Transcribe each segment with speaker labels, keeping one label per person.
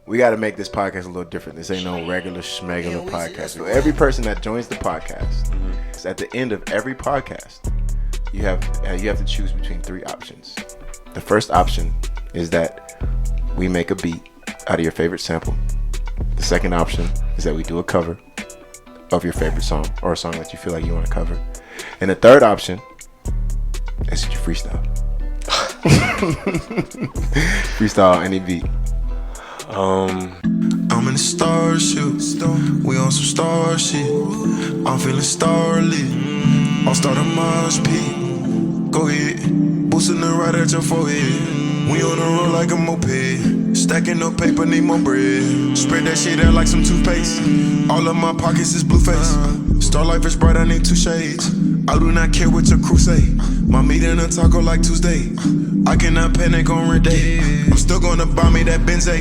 Speaker 1: we got to make this podcast a little different. This ain't no regular schmegular podcast. So every person that joins the podcast, at the end of every podcast, you have to choose between three options. The first option is that we make a beat out of your favorite sample. The second option is that we do a cover of your favorite song or a song that you feel like you want to cover. And the third option is that you freestyle. Freestyle any beat.
Speaker 2: I'm in the starship. We on some star shit. I'm feeling starlit. I'll start a mosh pit. Go ahead. Boosting the right at your forehead. We on the road like a moped. Stacking up paper, need more bread. Spread that shit out like some toothpaste. All of my pockets is blue face. Starlight is bright, I need 2 shades. I do not care what your crew say. My meat in a taco like Tuesday. I cannot panic on red day. I'm still gonna buy me that Benz A.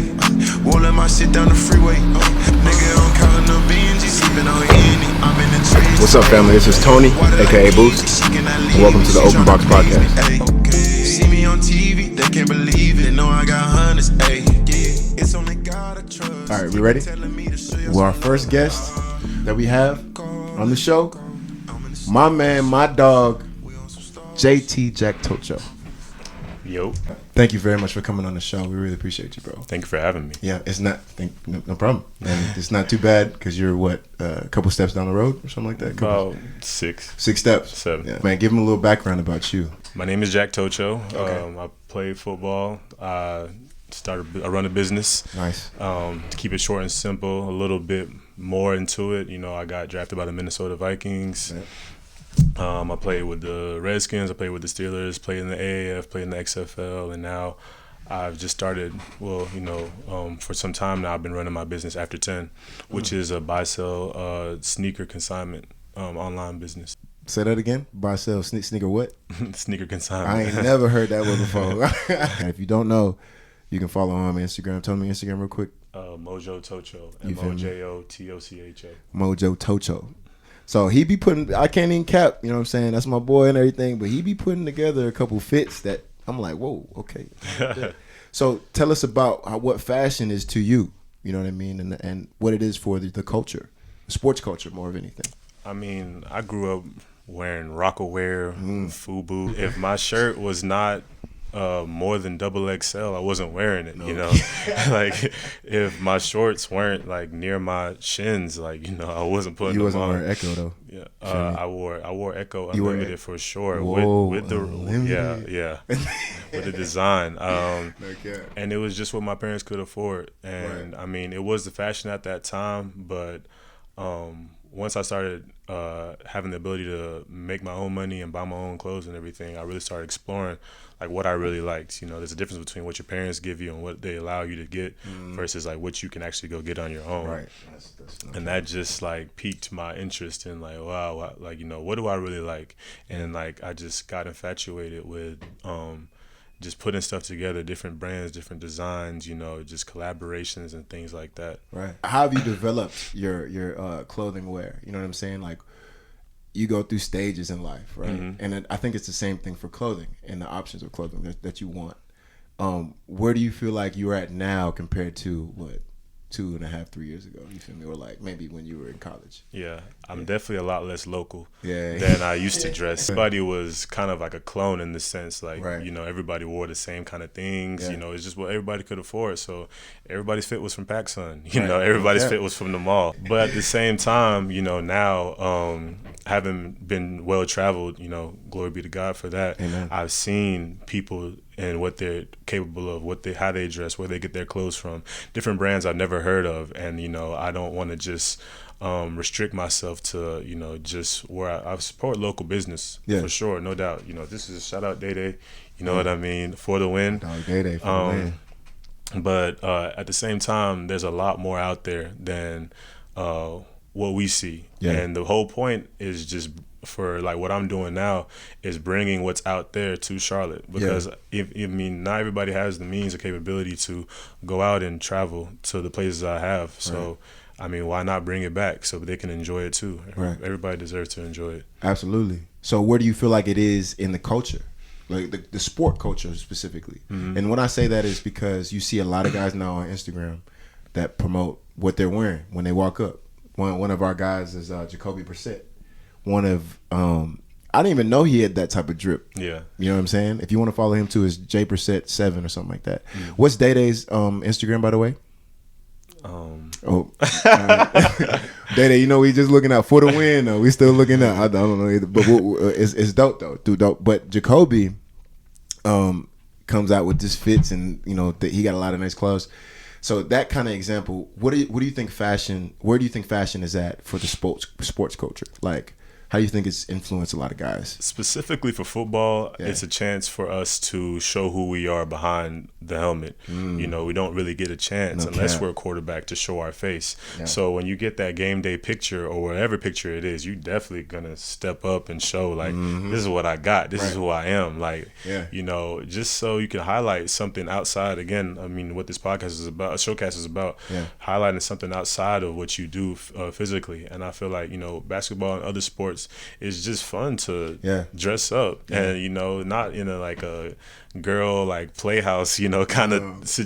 Speaker 2: Won't let my shit down the freeway. Nigga, I'm counting the BNG, sipping on Henny. I'm in the trees.
Speaker 1: What's up, family? This is Tony, aka Boost. Welcome to the Open Box Podcast.
Speaker 2: See me on TV, they can't believe it. Know I got hundreds. It's only God I trust.
Speaker 1: All right, we ready? Well, our first guest that we have on the show, my man, my dog, JT Jack Tocho.
Speaker 3: Yo.
Speaker 1: Thank you very much for coming on the show. We really appreciate you, bro.
Speaker 3: Thank you for having me.
Speaker 1: Yeah, it's not no problem. And it's not too bad because you're a couple steps down the road or something like that.
Speaker 3: About 6
Speaker 1: steps.
Speaker 3: 7.
Speaker 1: Yeah. Man, give them a little background about you.
Speaker 3: My name is Jack Tocho.
Speaker 1: Okay.
Speaker 3: I play football. I run a business.
Speaker 1: Nice.
Speaker 3: To keep it short and simple, a little bit more into it. You know, I got drafted by the Minnesota Vikings.
Speaker 1: Yeah.
Speaker 3: I played with the Redskins. I played with the Steelers. Played in the AAF. Played in the XFL. And now I've just started. Well, for some time now, I've been running my business After 10, which is a buy-sell sneaker consignment online business.
Speaker 1: Say that again. Buy, sell, sneaker what?
Speaker 3: Sneaker consignment.
Speaker 1: I ain't never heard that one before. And if you don't know, you can follow him on Instagram. Tell me Instagram real quick.
Speaker 3: Mojo Tocho.
Speaker 1: You feel me?
Speaker 3: MOJOTOCHO.
Speaker 1: Mojo Tocho. So he be putting, I can't even cap, you know what I'm saying? That's my boy and everything, but he be putting together a couple fits that I'm like, whoa, okay. So tell us about what fashion is to you, you know what I mean? And what it is for the culture, sports culture more of anything.
Speaker 3: I mean, I grew up wearing Rockaware, FUBU. If my shirt was not more than XXL, I wasn't wearing it, you know. Like, if my shorts weren't like near my shins, like, I wasn't putting them on. You wasn't wearing
Speaker 1: Echo though.
Speaker 3: Yeah, I wore Echo Unlimited for sure.
Speaker 1: Whoa,
Speaker 3: with the
Speaker 1: Unlimited.
Speaker 3: yeah with the design.
Speaker 1: Okay.
Speaker 3: And it was just what my parents could afford. And I mean, it was the fashion at that time, but once I started having the ability to make my own money and buy my own clothes and everything, I really started exploring like what I really liked. There's a difference between what your parents give you and what they allow you to get versus like what you can actually go get on your own.
Speaker 1: Right.
Speaker 3: And that just like piqued my interest in like, wow, like, what do I really like? And like, I just got infatuated with just putting stuff together, different brands, different designs, just collaborations and things like that.
Speaker 1: Right. How have you developed your clothing wear? You know what I'm saying? Like, you go through stages in life, right? And I think it's the same thing for clothing and the options of clothing that you want. Where do you feel like you're at now compared to what 2.5, 3 years ago? You feel me? Or like maybe when you were in college?
Speaker 3: Yeah, I'm definitely a lot less local
Speaker 1: than
Speaker 3: I used to dress. Everybody was kind of like a clone in the sense, like, everybody wore the same kind of things. It's just what everybody could afford. So everybody's fit was from PacSun. Everybody's fit was from the mall. But at the same time, now having been well traveled, glory be to God for that.
Speaker 1: Amen.
Speaker 3: I've seen people and what they're capable of, how they dress, where they get their clothes from, different brands I've never heard of. And, I don't want to just restrict myself to, just where I support local business for sure, no doubt. This is a shout out Day, you know what I mean, for the win.
Speaker 1: Dog Day for the win.
Speaker 3: But at the same time, there's a lot more out there than what we see. And the whole point is just for like what I'm doing now is bringing what's out there to Charlotte, because not everybody has the means or capability to go out and travel to the places I have. So I mean, why not bring it back so they can enjoy it too?
Speaker 1: Right.
Speaker 3: Everybody deserves to enjoy it.
Speaker 1: Absolutely. So where do you feel like it is in the culture? Like the sport culture specifically. And when I say that is because you see a lot of guys now on Instagram that promote what they're wearing when they walk up. One of our guys is Jacoby Brissett. One of I didn't even know he had that type of drip.
Speaker 3: Yeah.
Speaker 1: You know what I'm saying? If you want to follow him too, is J Brissett 7 or something like that. What's Day Day's Instagram, by the way? Day Day, you know, we just looking out for the win. Though we still looking out. I don't know either, but it's dope though, dude. Dope. But Jacoby comes out with just fits, and you know he got a lot of nice clothes. So that kind of example. What do you think fashion? Where do you think fashion is at for the sports culture? Like, how do you think it's influenced a lot of guys?
Speaker 3: Specifically for football, it's a chance for us to show who we are behind the helmet. You know, we don't really get a chance unless we're a quarterback to show our face. Yeah. So when you get that game day picture or whatever picture it is, you definitely gonna step up and show like, this is what I got. This is who I am. Like, you know, just so you can highlight something outside. Again, I mean, what this podcast is about, a showcast is about, highlighting something outside of what you do physically. And I feel like, you know, basketball and other sports, it's just fun to dress up and, you know, not in a girl like playhouse, you know, kind of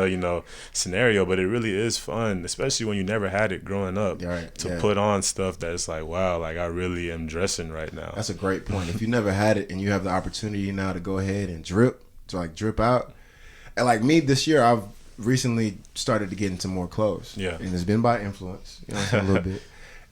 Speaker 3: you know, scenario, but it really is fun, especially when you never had it growing up, to put on stuff that's like, wow, like I really am dressing right now.
Speaker 1: That's a great point. If you never had it and you have the opportunity now to go ahead and drip out, and like me this year, I've recently started to get into more clothes, and it's been by influence, you know what I'm saying, a little bit.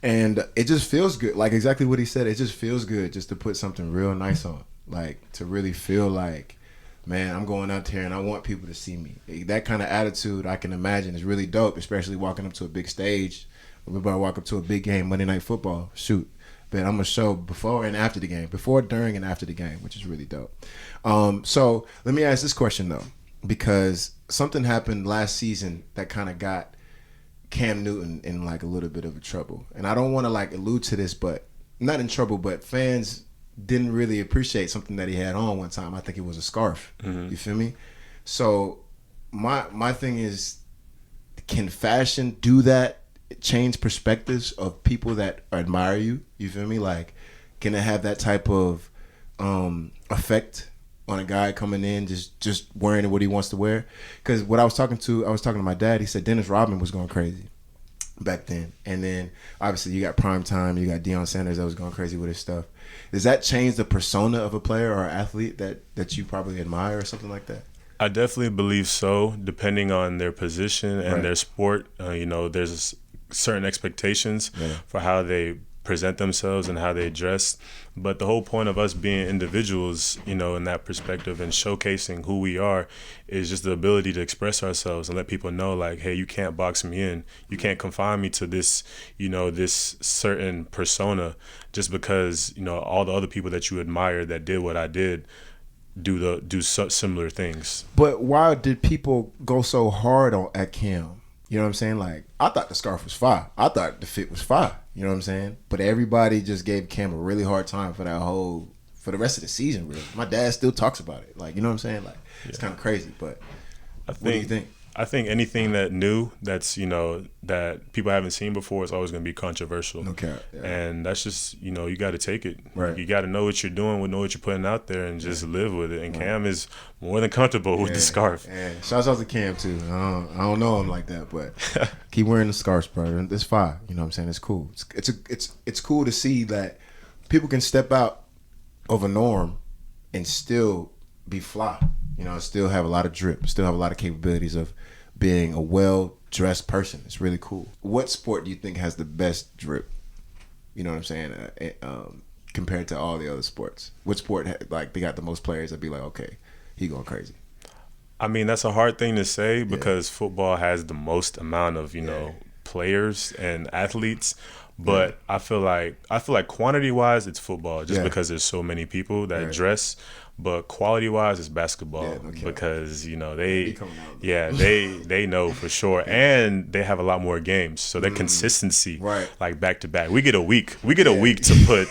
Speaker 1: And it just feels good. Like exactly what he said. It just feels good just to put something real nice on. Like to really feel like, man, I'm going out here and I want people to see me. That kind of attitude I can imagine is really dope, especially walking up to a big stage. We're about to walk up to a big game, Monday Night Football. Shoot. But I'm going to show before and after the game. Before, during, and after the game, which is really dope. So let me ask this question, though. Because something happened last season that kind of got Cam Newton in like a little bit of trouble. And I don't want to like allude to this, but not in trouble, but fans didn't really appreciate something that he had on one time. I think it was a scarf. You feel me? So my thing is, can fashion do that? Change perspectives of people that admire you? You feel me? Like, can it have that type of effect on a guy coming in just wearing what he wants to wear? Because I was talking to my dad. He said Dennis Rodman was going crazy back then, and then obviously you got Prime Time, you got Deion Sanders that was going crazy with his stuff. Does that change the persona of a player or athlete that you probably admire or something like that?
Speaker 3: I definitely believe so, depending on their position and their sport. You know, there's certain expectations for how they present themselves and how they dress, but the whole point of us being individuals, you know, in that perspective and showcasing who we are is just the ability to express ourselves and let people know, like, hey, you can't box me in, you can't confine me to this, you know, this certain persona just because, you know, all the other people that you admire that did what I did do such similar things.
Speaker 1: But why did people go so hard at Cam? You know what I'm saying? Like, I thought the scarf was fire. I thought the fit was fire. You know what I'm saying? But everybody just gave Cam a really hard time for the rest of the season, really. My dad still talks about it. Like, you know what I'm saying? Like, it's kind of crazy. But what do you think?
Speaker 3: I think anything that's, you know, that people haven't seen before is always going to be controversial.
Speaker 1: Okay. Yeah.
Speaker 3: And that's just, you know, you got to take it.
Speaker 1: Right.
Speaker 3: You got to know what you're doing, know what you're putting out there, and just live with it. And Cam is more than comfortable with the scarf.
Speaker 1: Yeah. Shouts out to Cam, too. I don't know him like that, but keep wearing the scarves, brother. It's fine. You know what I'm saying? It's cool. It's cool to see that people can step out of a norm and still be fly. You know, still have a lot of drip, still have a lot of capabilities of being a well-dressed person. It's really cool. What sport do you think has the best drip? You know what I'm saying? Compared to all the other sports. What sport, like, they got the most players that be like, okay, he going crazy?
Speaker 3: I mean, that's a hard thing to say because football has the most amount of, you know, players and athletes. But I feel like quantity-wise, it's football just because there's so many people that dress. But quality-wise, it's basketball because, you know, they know for sure. And they have a lot more games. So their consistency, like back-to-back. We get a week. We get a week to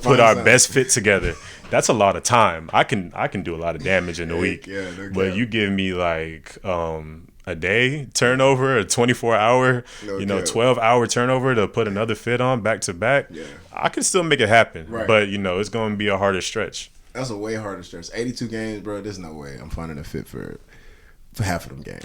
Speaker 3: put our best fit together. That's a lot of time. I can do a lot of damage in a week. But you give me like a day turnover, a 24-hour, 12-hour turnover to put another fit on back-to-back, I can still make it happen. But, you know, it's going to be a harder stretch.
Speaker 1: That's a way harder stretch. 82 games, bro, there's no way I'm finding a fit for half of them games.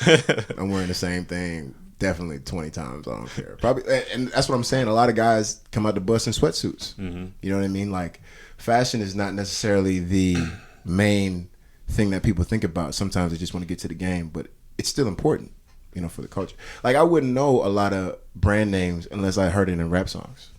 Speaker 1: I'm wearing the same thing definitely 20 times. I don't care. Probably, and that's what I'm saying. A lot of guys come out the bus in sweatsuits. Mm-hmm. You know what I mean? Like, fashion is not necessarily the main thing that people think about. Sometimes they just want to get to the game, but it's still important, you know, for the culture. Like, I wouldn't know a lot of brand names unless I heard it in rap songs,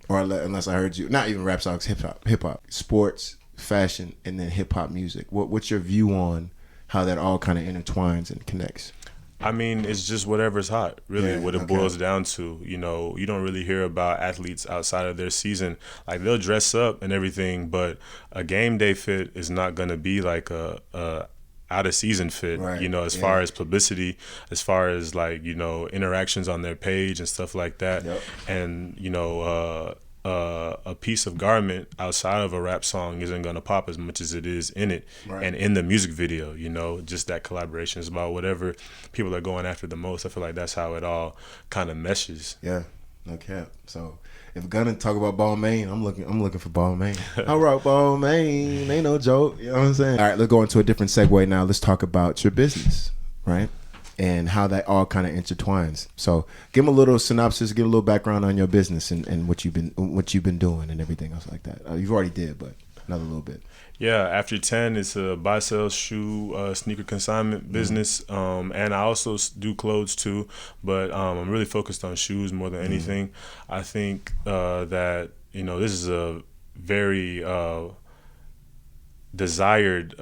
Speaker 1: or unless I heard you. Not even rap songs, hip hop, sports, fashion, and then hip hop music. What's your view on how that all kind of intertwines and connects?
Speaker 3: I mean, it's just whatever's hot, really,
Speaker 1: Yeah,
Speaker 3: what it boils down to. You know, you don't really hear about athletes outside of their season. Like, they'll dress up and everything, but a game day fit is not going to be like a out of season fit,
Speaker 1: right.
Speaker 3: You know, as far as publicity, as far as like, you know, interactions on their page and stuff like that.
Speaker 1: Yep.
Speaker 3: And, you know, a piece of garment outside of a rap song isn't going to pop as much as it is in it.
Speaker 1: Right.
Speaker 3: And in the music video, you know, just that collaboration is about whatever people are going after the most. I feel like that's how it all kind of meshes.
Speaker 1: Yeah, no cap. So if we're gonna talk about Balmain, I'm looking for Balmain. I rock Balmain, ain't no joke. You know what I'm saying? All right, let's go into a different segue now. Let's talk about your business, right? And how that all kind of intertwines. So give them a little synopsis, give a little background on your business and what you've been doing and everything else like that. You've already did, but another little bit.
Speaker 3: Yeah, After 10, it's a buy, sell, shoe, sneaker consignment business. And I also do clothes too, but I'm really focused on shoes more than anything. I think that, you know, this is a very desired,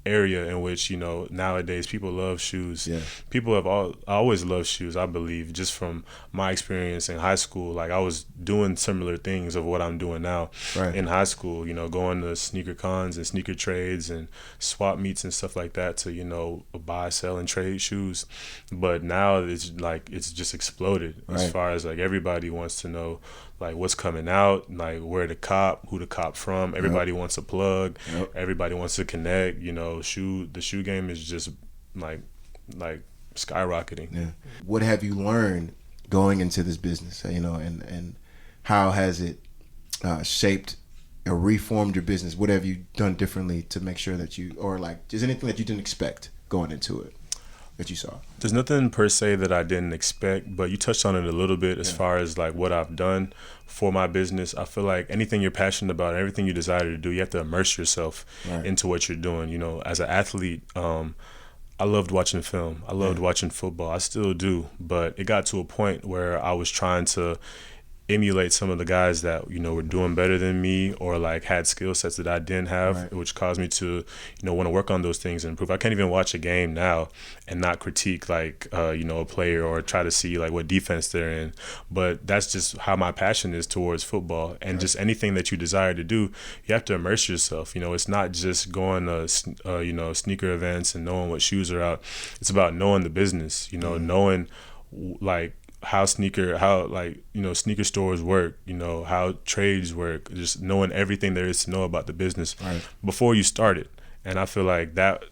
Speaker 3: area in which, you know, nowadays people love shoes.
Speaker 1: Yeah.
Speaker 3: People have always loved shoes, I believe, just from my experience in high school. Like, I was doing similar things of what I'm doing now in high school, you know, going to sneaker cons and sneaker trades and swap meets and stuff like that to, you know, buy, sell, and trade shoes. But now it's like, it's just exploded as far as like everybody wants to know like what's coming out, like where to cop, who to cop from. Everybody wants a plug. Everybody wants to connect. You know, the shoe game is just like skyrocketing.
Speaker 1: Yeah. What have you learned going into this business? You know, and how has it shaped or reformed your business? What have you done differently to make sure that you, or like, is anything that you didn't expect going into it that you saw?
Speaker 3: There's nothing per se that I didn't expect, but you touched on it a little bit as far as like what I've done for my business. I feel like anything you're passionate about, everything you desire to do, you have to immerse yourself into what you're doing. You know, as an athlete, I loved watching film. I loved watching football. I still do, but it got to a point where I was trying to emulate some of the guys that, you know, were doing better than me or like had skill sets that I didn't have, which caused me to, you know, want to work on those things and improve. I can't even watch a game now and not critique like, you know, a player or try to see like what defense they're in. But that's just how my passion is towards football and just anything that you desire to do, you have to immerse yourself. You know, it's not just going to, you know, sneaker events and knowing what shoes are out. It's about knowing the business, you know, knowing like, how sneaker stores work, you know, how trades work, just knowing everything there is to know about the business before you start it. And I feel like that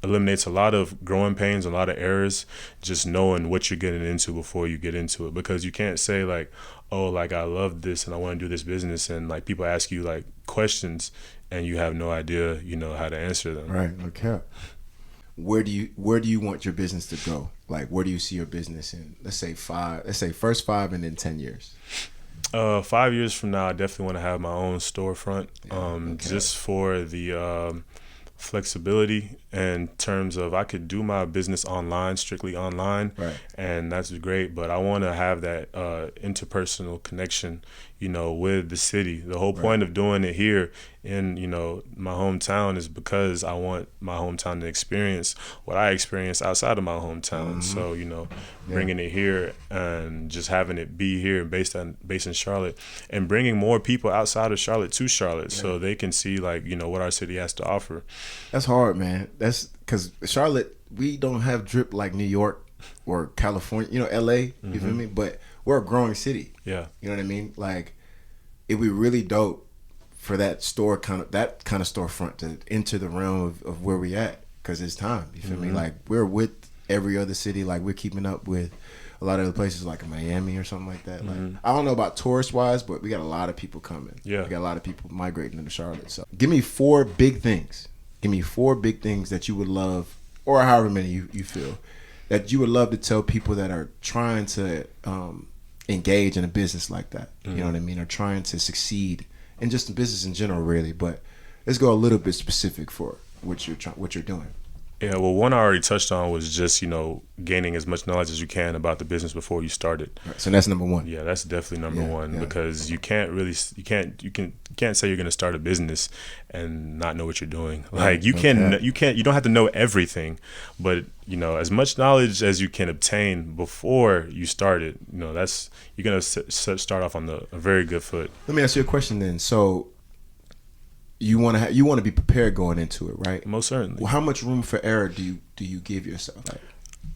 Speaker 3: eliminates a lot of growing pains, a lot of errors, just knowing what you're getting into before you get into it. Because you can't say like, oh, like I love this and I want to do this business, and like people ask you like questions and you have no idea, you know, how to answer them.
Speaker 1: Right. Okay. Where do you want your business to go? Like, where do you see your business in, let's say first 5 and then 10 years?
Speaker 3: 5 years from now, I definitely want to have my own storefront, just for the flexibility in terms of I could do my business online, strictly online, and that's great, but I want to have that interpersonal connection, you know, with the city. The whole point of doing it here in, you know, my hometown is because I want my hometown to experience what I experienced outside of my hometown. So, you know, bringing it here and just having it be here based in Charlotte, and bringing more people outside of Charlotte to Charlotte so they can see like, you know, what our city has to offer.
Speaker 1: That's hard, man. That's because Charlotte, we don't have drip like New York or California, you know, LA, you feel me? But we're a growing city. Yeah. You know what I mean? Like, it'd be really dope for that kind of storefront to enter the realm of where we at, because it's time. You feel me? Like, we're with every other city. Like, we're keeping up with a lot of other places like Miami or something like that. Like, I don't know about tourist wise, but we got a lot of people coming. Yeah. We got a lot of people migrating into Charlotte. So give me 4 big things. Give me 4 big things that you would love, or however many you feel, that you would love to tell people that are trying to engage in a business like that? You know what I mean? Or trying to succeed in just business in general, really. But let's go a little bit specific for what you're doing.
Speaker 3: Yeah, well, one I already touched on was just, gaining as much knowledge as you can about the business before you start it.
Speaker 1: Right, so that's number one.
Speaker 3: Yeah, that's definitely number one because you can't say you're going to start a business and not know what you're doing. Like you don't have to know everything, but as much knowledge as you can obtain before you start it, you're going to start off on a very good foot.
Speaker 1: Let me ask you a question then. So you want to be prepared going into it, right?
Speaker 3: Most certainly.
Speaker 1: Well, how much room for error do you give yourself?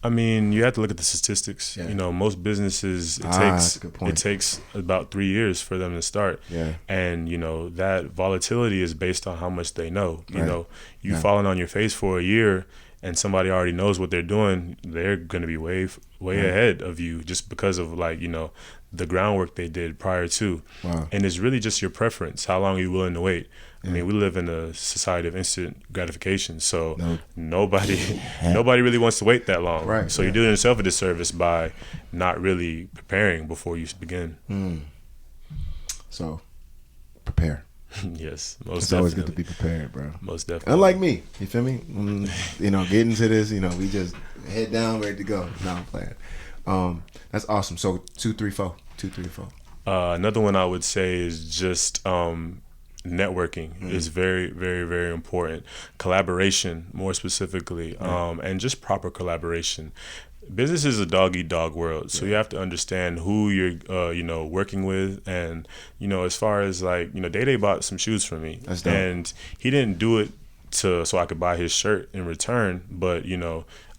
Speaker 3: I mean, you have to look at the statistics. Yeah. Most businesses it takes about 3 years for them to start.
Speaker 1: Yeah.
Speaker 3: And that volatility is based on how much they know.
Speaker 1: Right.
Speaker 3: You falling on your face for a year and somebody already knows what they're doing, they're going to be way ahead of you just because of the groundwork they did prior to.
Speaker 1: Wow.
Speaker 3: And it's really just your preference. How long are you willing to wait? I mean, we live in a society of instant gratification, so nobody really wants to wait that long.
Speaker 1: Right.
Speaker 3: So you're doing yourself a disservice by not really preparing before you begin.
Speaker 1: So, prepare.
Speaker 3: Yes, most
Speaker 1: it's
Speaker 3: definitely.
Speaker 1: Always good to be prepared, bro.
Speaker 3: Most definitely.
Speaker 1: Unlike me, you feel me? Get into this, we just head down, ready to go. No, I'm playing. That's awesome. So 2, 3, 4. 2, 3, 4.
Speaker 3: Another one I would say is just networking is very, very, very important. Collaboration, more specifically, and just proper collaboration. Business is a dog-eat-dog world, so you have to understand who you're, working with, and as far as Day bought some shoes for me, and he didn't do it so I could buy his shirt in return, but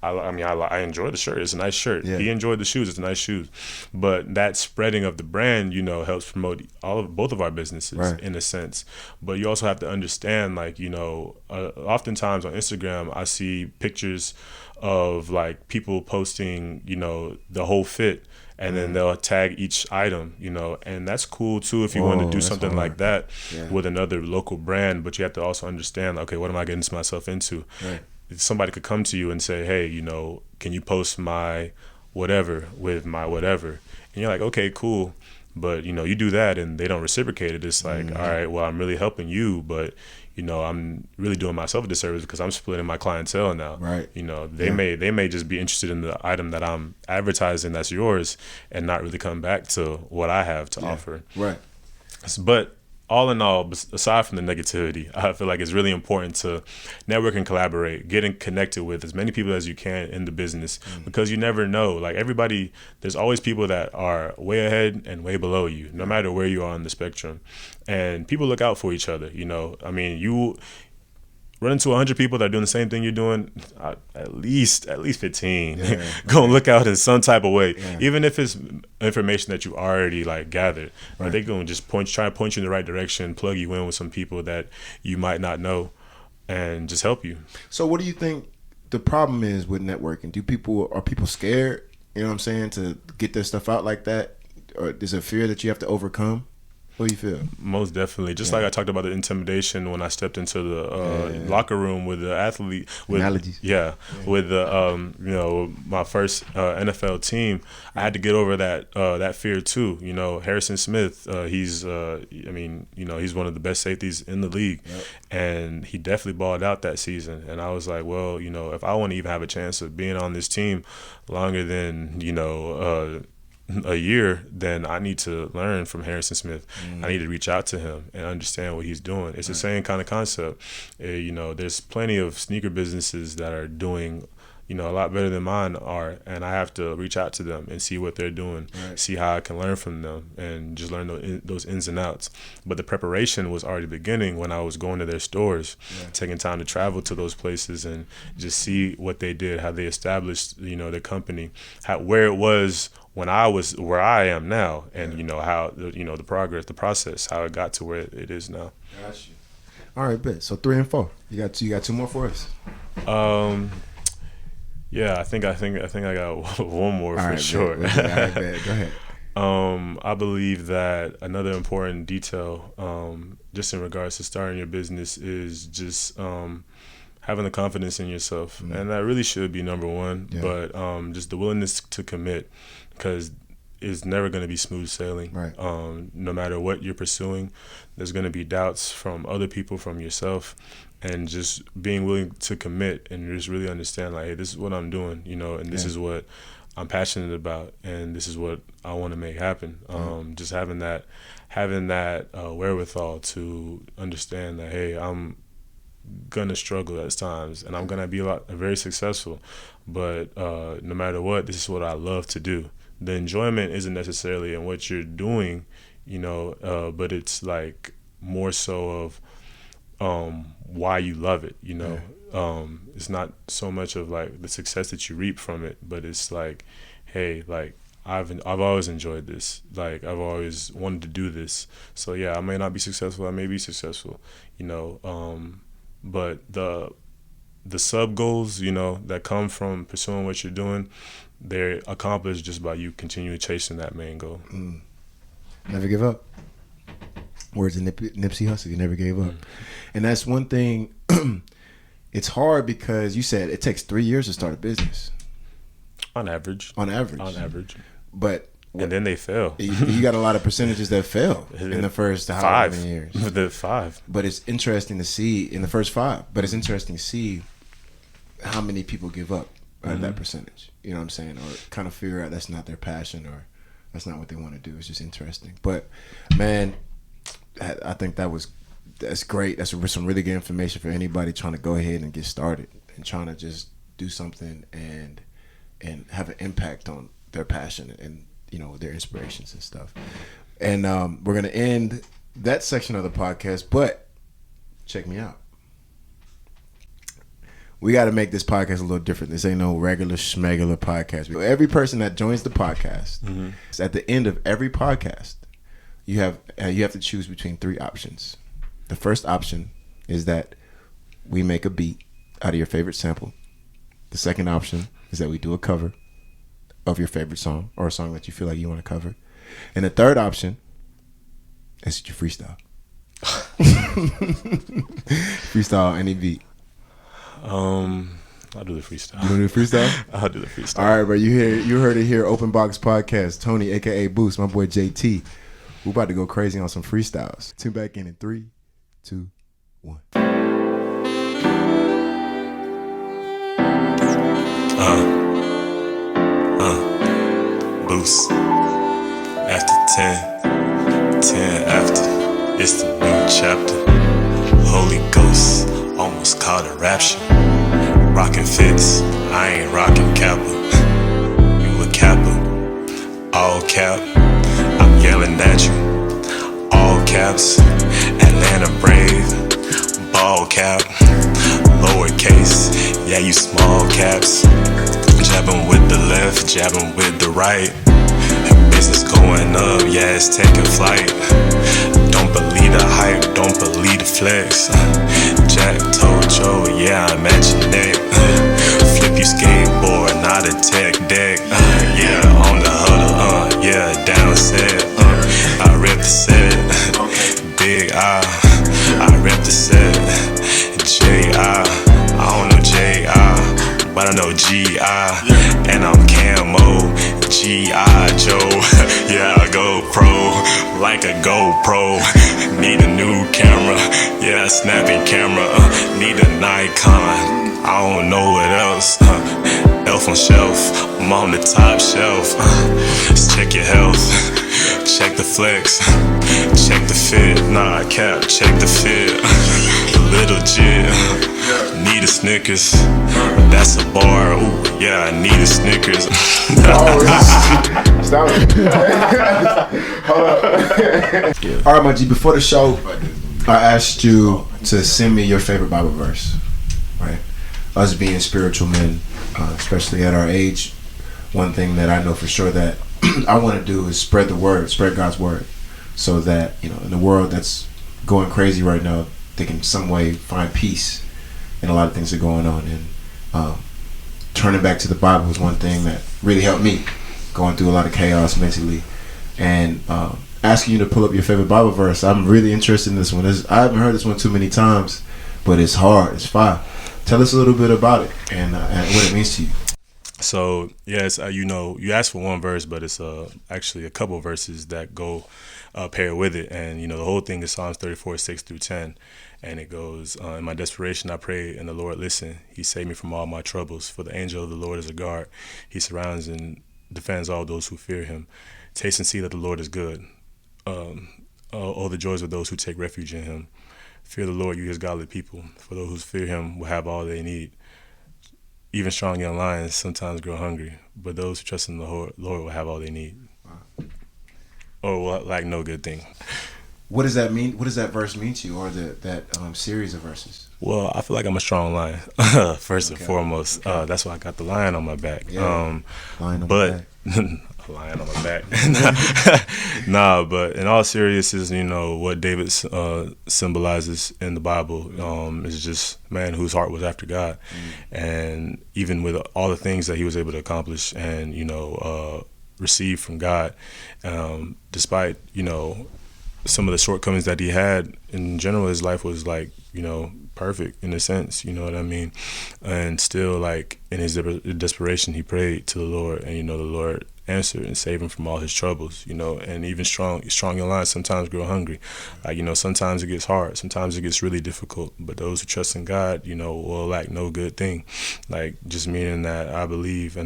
Speaker 3: I enjoy the shirt. It's a nice shirt. Yeah. He enjoyed the shoes. It's a nice shoes. But that spreading of the brand, helps promote both of our businesses in a sense. But you also have to understand, oftentimes on Instagram, I see pictures of people posting, the whole fit. And then they'll tag each item, and that's cool too if you want to do something like that with another local brand. But you have to also understand, okay, what am I getting myself into?
Speaker 1: Right.
Speaker 3: Somebody could come to you and say, hey, can you post my whatever with my whatever? And you're like, okay, cool. But, you do that and they don't reciprocate it. It's like, all right, well, I'm really helping you, but, I'm really doing myself a disservice because I'm splitting my clientele now.
Speaker 1: Right.
Speaker 3: They may just be interested in the item that I'm advertising that's yours and not really come back to what I have to offer.
Speaker 1: Right.
Speaker 3: But all in all, aside from the negativity, I feel like it's really important to network and collaborate, getting connected with as many people as you can in the business, because you never know. Everybody, there's always people that are way ahead and way below you, no matter where you are on the spectrum. And people look out for each other. I mean, you run into 100 people that are doing the same thing you're doing, at least 15 go and look out in some type of way, even if it's information that you already gathered. Right. They're going to just try to point you in the right direction, plug you in with some people that you might not know, and just help you.
Speaker 1: So what do you think the problem is with networking? Are people scared, to get their stuff out like that? Or is it fear that you have to overcome? What do you feel?
Speaker 3: Most definitely. Just like I talked about the intimidation when I stepped into the locker room with the athlete. With,
Speaker 1: analogies.
Speaker 3: With the my first NFL team, I had to get over that fear too. Harrison Smith, he's he's one of the best safeties in the league, and he definitely balled out that season. And I was like, well, if I want to even have a chance of being on this team longer than a year, then I need to learn from Harrison Smith. I need to reach out to him and understand what he's doing. It's the same kind of concept. There's plenty of sneaker businesses that are doing a lot better than mine are, and I have to reach out to them and see what they're doing, see how I can learn from them, and just learn those ins and outs. But the preparation was already beginning when I was going to their stores, taking time to travel to those places and just see what they did, how they established their company, where it was when I was where I am now, and how the progress, the process, how it got to where it is now.
Speaker 1: Got you. All right, bet. So 3 and 4. You got two more for us.
Speaker 3: Yeah, I think I got one more for sure.
Speaker 1: All right, bet. Go ahead.
Speaker 3: I believe that another important detail, just in regards to starting your business, is just having the confidence in yourself, and that really should be number one.
Speaker 1: Yeah.
Speaker 3: But just the willingness to commit, because it's never going to be smooth sailing.
Speaker 1: Right.
Speaker 3: No matter what you're pursuing, there's going to be doubts from other people, from yourself, and just being willing to commit and just really understand, like, hey, this is what I'm doing, and this is what I'm passionate about, and this is what I want to make happen. Just having that wherewithal to understand that, hey, I'm gonna struggle at times, and I'm gonna be very successful, but no matter what, this is what I love to do. The enjoyment isn't necessarily in what you're doing, but it's like more so of why you love it. It's not so much of like the success that you reap from it, but it's like, hey, like I've always enjoyed this. Like I've always wanted to do this. So yeah, I may not be successful, I may be successful, but the sub goals, that come from pursuing what you're doing, they're accomplished just by you continuing chasing that main goal.
Speaker 1: Never give up. Words of Nipsey Hussle, you never gave up. And that's one thing. It's hard because you said it takes 3 years to start a business.
Speaker 3: On average.
Speaker 1: But
Speaker 3: and then they fail.
Speaker 1: You got a lot of percentages that fail in the first 5 years.
Speaker 3: The 5.
Speaker 1: But it's interesting to see in the first 5. But it's interesting to see how many people give up at that percentage. You know what I'm saying? Or kind of figure out that's not their passion, or that's not what they want to do. It's just interesting. But man, I think that's great. That's some really good information for anybody trying to go ahead and get started and trying to just do something and have an impact on their passion and their inspirations and stuff. And we're gonna end that section of the podcast, but check me out. We got to make this podcast a little different. This ain't no regular schmegular podcast. Every person that joins the podcast, at the end of every podcast, you have to choose between 3 options. The first option is that we make a beat out of your favorite sample. The second option is that we do a cover of your favorite song, or a song that you feel like you want to cover. And the third option is that you freestyle. Freestyle any beat.
Speaker 3: I'll do the freestyle.
Speaker 1: You want to do the freestyle?
Speaker 3: I'll do the freestyle.
Speaker 1: All right, bro. You heard it here. Open Box Podcast. Tony, aka Boost, my boy JT. We're about to go crazy on some freestyles. Tune back in 3, 2, 1.
Speaker 3: Boost. After 10 after. It's the new chapter. Holy Ghost. Almost caught a rapture. Rockin' fits, I ain't rockin' Kappa. You a Kappa, all cap. I'm yelling at you, all caps. Atlanta Brave, ball cap. Lowercase, yeah, you small caps. Jabbing with the left, jabbing with the right. Business going up, yeah, it's taking flight. Don't believe the hype, don't believe the flex. Jack Tocho, yeah, I'm at your neck. Flip you skateboard, not a tech deck. Yeah, on the huddle, yeah, down set. I rep the set. Big I rep the set. J.I. don't know J.I., but I know G.I. And I'm Camo, G.I. Joe. Yeah, I go pro, like a GoPro. Need a new camera, yeah, snapping camera. Need a Nikon, I don't know what else. Elf on shelf, I'm on the top shelf. Just check your health, check the flex, check the fit. Nah, cap, check the fit. Little jit, need a Snickers. That's a bar, ooh, yeah, I need a Snickers.
Speaker 1: Stop it. Hold up. All right, my G, before the show, I asked you to send me your favorite Bible verse, right? Us being spiritual men, especially at our age, one thing that I know for sure that I want to do is spread the word, spread God's word, so that, in the world that's going crazy right now, they can some way find peace in a lot of things that are going on. And turning back to the Bible was one thing that really helped me, going through a lot of chaos mentally. And asking you to pull up your favorite Bible verse, I'm really interested in this one. I haven't heard this one too many times, but it's hard. It's fire. Tell us a little bit about it and what it means to you.
Speaker 3: So yes, you know, you asked for one verse, but it's actually a couple verses that go pair with it, and you know, the whole thing is Psalms 34:6-10, and it goes, "In my desperation, I prayed, and the Lord listened. He saved me from all my troubles. For the angel of the Lord is a guard; he surrounds and defends all those who fear him. Taste and see that the Lord is good. Oh, the joys of those who take refuge in him. Fear the Lord, you his godly people. For those who fear him will have all they need. Even strong young lions sometimes grow hungry, but those who trust in the Lord will have all they need." Wow. Or will lack no good thing.
Speaker 1: What does that mean? What does that verse mean to you, or that series of verses?
Speaker 3: Well, I feel like I'm a strong lion, first and foremost. Okay. That's why I got the lion on my back.
Speaker 1: Yeah. Lion on
Speaker 3: my
Speaker 1: back.
Speaker 3: A lion on my back. Nah, but in all seriousness, you know, what David symbolizes in the Bible is just a man whose heart was after God. And even with all the things that he was able to accomplish and, you know, receive from God, despite, you know, some of the shortcomings that he had, in general, his life was like, you know, perfect in a sense, you know what I mean? And still, like, in his desperation, he prayed to the Lord, and, you know, the Lord answered and saved him from all his troubles, you know. And even strong young lions sometimes grow hungry. Like, you know, sometimes it gets hard, sometimes it gets really difficult, but those who trust in God, you know, will lack no good thing. Like, just meaning that I believe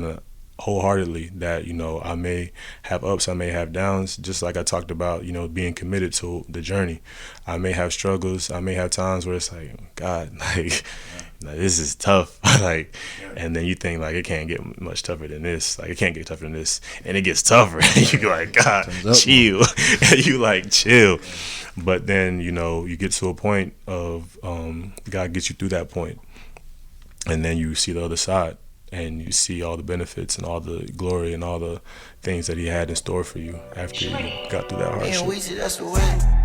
Speaker 3: wholeheartedly that, you know, I may have ups, I may have downs, just like I talked about, you know, being committed to the journey. I may have struggles, I may have times where it's like, God, like this is tough. Like, and then you think, like, it can't get much tougher than this. Like, it can't get tougher than this, and it gets tougher. And you go like, God, chill. And you like, chill. But then, you know, you get to a point of God gets you through that point, and then you see the other side, and you see all the benefits and all the glory and all the things that he had in store for you after you got through that hardship.